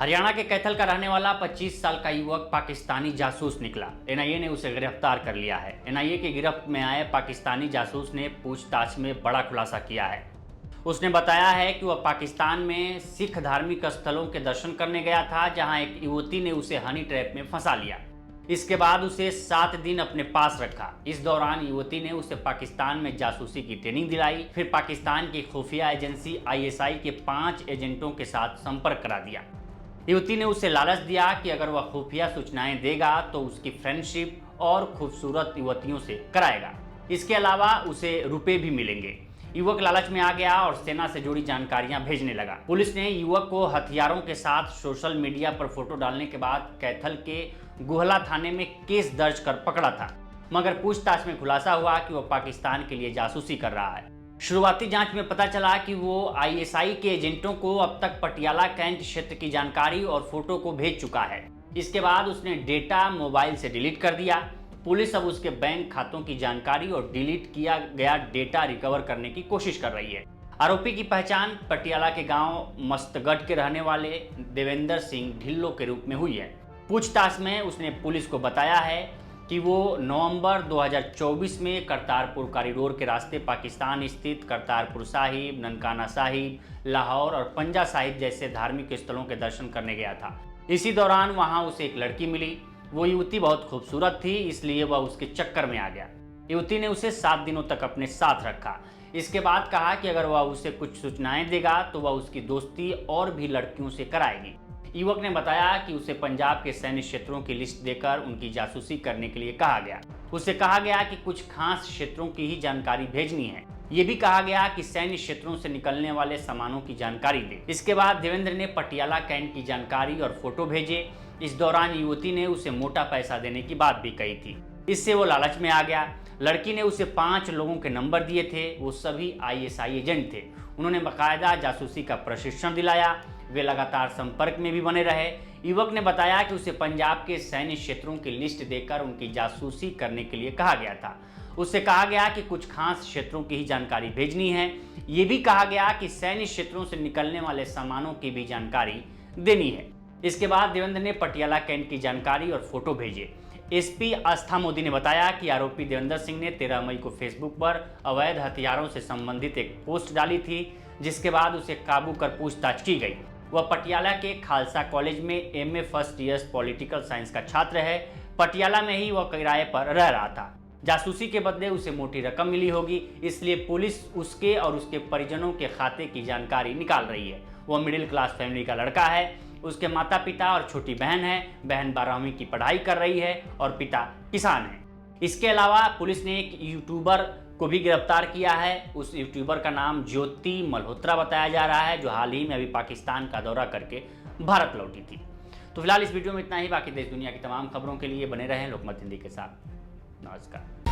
हरियाणा के कैथल का रहने वाला 25 साल का युवक पाकिस्तानी जासूस निकला। एनआईए ने उसे गिरफ्तार कर लिया है। एनआईए की गिरफ्त में आए पाकिस्तानी जासूस ने पूछताछ में बड़ा खुलासा किया है। उसने बताया है कि वह पाकिस्तान में सिख धार्मिक स्थलों के दर्शन करने गया था, जहां एक युवती ने उसे हनी ट्रैप में फंसा लिया। इसके बाद उसे 7 दिन अपने पास रखा। इस दौरान युवती ने उसे पाकिस्तान में जासूसी की ट्रेनिंग दिलाई। फिर पाकिस्तान की खुफिया एजेंसी आईएसआई के 5 एजेंटों के साथ संपर्क करा दिया। युवती ने उसे लालच दिया कि अगर वह खुफिया सूचनाएं देगा तो उसकी फ्रेंडशिप और खूबसूरत युवतियों से कराएगा। इसके अलावा उसे रुपए भी मिलेंगे। युवक लालच में आ गया और सेना से जुड़ी जानकारियां भेजने लगा। पुलिस ने युवक को हथियारों के साथ सोशल मीडिया पर फोटो डालने के बाद कैथल के गुहला थाने में केस दर्ज कर पकड़ा था, मगर पूछताछ में खुलासा हुआ कि वह पाकिस्तान के लिए जासूसी कर रहा है। शुरुआती जांच में पता चला कि वो आईएसआई के एजेंटों को अब तक पटियाला कैंट क्षेत्र की जानकारी और फोटो को भेज चुका है। इसके बाद उसने डेटा मोबाइल से डिलीट कर दिया। पुलिस अब उसके बैंक खातों की जानकारी और डिलीट किया गया डेटा रिकवर करने की कोशिश कर रही है। आरोपी की पहचान पटियाला के गांव मस्तगढ़ के रहने वाले देवेंद्र सिंह ढिल्लो के रूप में हुई है। पूछताछ में उसने पुलिस को बताया है कि वो नवंबर 2024 में करतारपुर कॉरिडोर के रास्ते पाकिस्तान स्थित करतारपुर साहिब, ननकाना साहिब, लाहौर और पंजा साहिब जैसे धार्मिक स्थलों के दर्शन करने गया था। इसी दौरान वहां उसे एक लड़की मिली। वो युवती बहुत खूबसूरत थी, इसलिए वह उसके चक्कर में आ गया। युवती ने उसे 7 दिनों तक अपने साथ रखा। इसके बाद कहा कि अगर वह उसे कुछ सूचनाएं देगा तो वह उसकी दोस्ती और भी लड़कियों से कराएगी। युवक ने बताया कि उसे पंजाब के सैन्य क्षेत्रों की लिस्ट देकर उनकी जासूसी करने के लिए कहा गया। उसे कहा गया कि कुछ खास क्षेत्रों की ही जानकारी भेजनी है। ये भी कहा गया कि सैन्य क्षेत्रों से निकलने वाले सामानों की जानकारी दे। इसके बाद देवेंद्र ने पटियाला कैंट की जानकारी और फोटो भेजे। इस दौरान युवती ने उसे मोटा पैसा देने की बात भी कही थी। इससे वो लालच में आ गया। लड़की ने उसे 5 लोगों के नंबर दिए थे। वो सभी आईएसआई एजेंट थे। उन्होंने बाकायदा जासूसी का प्रशिक्षण दिलाया। वे लगातार संपर्क में भी बने रहे। युवक ने बताया कि उसे पंजाब के सैन्य क्षेत्रों की लिस्ट देकर उनकी जासूसी करने के लिए कहा गया था। उससे कहा गया कि कुछ खास क्षेत्रों की ही जानकारी भेजनी है। ये भी कहा गया कि सैन्य क्षेत्रों से निकलने वाले सामानों की भी जानकारी देनी है। इसके बाद देवेंद्र ने पटियाला कैंट की जानकारी और फोटो भेजे। एसपी आस्था मोदी ने बताया कि आरोपी देवेंद्र सिंह ने 13 मई को फेसबुक पर अवैध हथियारों से संबंधित एक पोस्ट डाली थी, जिसके बाद उसे काबू कर पूछताछ की गई। वह पटियाला के खालसा कॉलेज में MA first year political science का छात्र है। पटियाला में ही वह किराए पर रह रहा था। जासूसी के बदले उसे मोटी रकम मिली होगी, इसलिए पुलिस उसके और उसके परिजनों के खाते की जानकारी निकाल रही है। वह मिडिल क्लास फैमिली का लड़का है। उसके माता पिता और छोटी बहन है। बहन 12वीं की पढ़ाई कर रही है और पिता किसान है। इसके अलावा पुलिस ने एक यूट्यूबर को भी गिरफ्तार किया है। उस यूट्यूबर का नाम ज्योति मल्होत्रा बताया जा रहा है, जो हाल ही में अभी पाकिस्तान का दौरा करके भारत लौटी थी। तो फिलहाल इस वीडियो में इतना ही। बाकी देश दुनिया की तमाम खबरों के लिए बने रहें लोकमत हिंदी के साथ। नमस्कार।